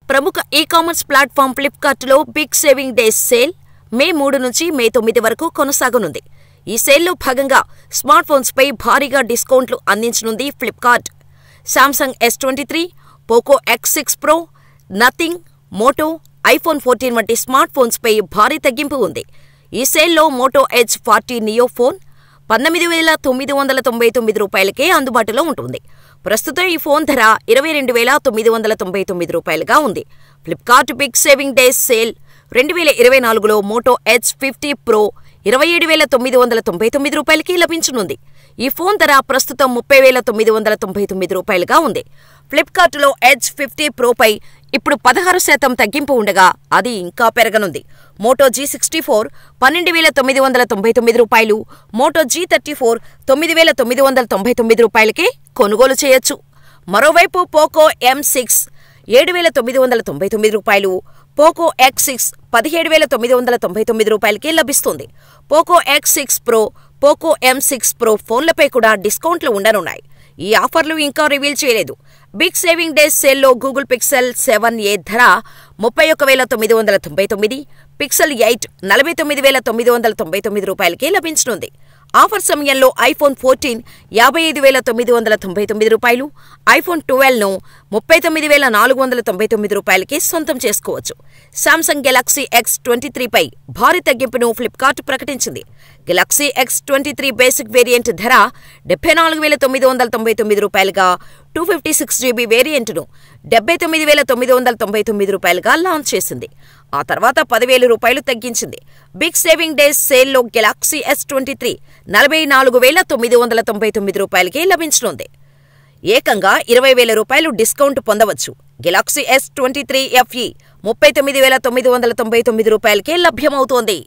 ప్రముఖ e commerce platform ఫ్లిప్కార్ట్లో big saving days sale మే 3 నుంచి మే 9 వరకు కొనసాగనుంది. ఈ సేల్లో భాగంగా స్మార్ట్ ఫోన్స్పై భారీగా డిస్కౌంట్లు అందించనుంది Flipkart. Samsung S23, Poco X6 Pro, Nothing, Moto, iPhone 14 వంటి స్మార్ట్ ఫోన్స్పై భారీ తగ్గింపు ఉంది. ఈ సేల్లో మోటో ఎడ్జ్ 40 నియో ఫోన్ 19,999 రూపాయలకే అందుబాటులో ఉంటుంది. ప్రస్తుతం ఈ ఫోన్ ధర 22,999 రూపాయలుగా ఉంది. Flipkart big saving days sale 2024లో మోటో ఎడ్జ్ 50 Pro 27,999 రూపాయలకి లభించనుంది. ఈ ఫోన్ ధర ప్రస్తుతం 30,999 రూపాయలుగా ఉంది. ఫ్లిప్కార్ట్లో ఎడ్జ్ 50 Proపై ఇప్పుడు 16% తగ్గింపు ఉండగా అది ఇంకా పెరగనుంది. మోటో G64 12,999 రూపాయలు, మోటో G34 9,999 రూపాయలకే కొనుగోలు చేయొచ్చు. మరోవైపు పోకో M6 7,999 రూపాయలు, పోకో X6 17,999 రూపాయలకే లభిస్తుంది. Poco X6 Pro, Poco M6 Pro ఫోన్లపై కూడా డిస్కౌంట్లు ఉండనున్నాయి. ఈ ఆఫర్లు ఇంకా రివీల్ చేయలేదు. బిగ్ సేవింగ్ డేస్ సేల్లో గూగుల్ పిక్సెల్ 7a ధర 31,999, పిక్సెల్ 8 49,999 రూపాయలకే లభించనుంది. ఆఫర్ సమయంలో ఐఫోన్ 14 55,999 రూపాయలు, ఐఫోన్ 12ను 39,499 రూపాయలకి సొంతం చేసుకోవచ్చు. శాంసంగ్ గెలాక్సీ X23పై భారీ తగ్గింపును ఫ్లిప్కార్ట్ ప్రకటించింది. గెలాక్సీ X23 బేసిక్ వేరియంట్ ధర 74,999 రూపాయలుగా, 256GB వేరియంట్ను 79,999 రూపాయలుగా లాంచ్ చేసింది. ఆ తర్వాత 10,000 రూపాయలు తగ్గించింది. బిగ్ సేవింగ్ డేస్ సేల్లో గెలాక్సీ S23 44,999 రూపాయలకే లభించనుంది. ఏకంగా 20,000 రూపాయలు డిస్కౌంట్ పొందవచ్చు. గెలాక్సీ S23 FE 39,999 రూపాయలకే లభ్యమవుతోంది.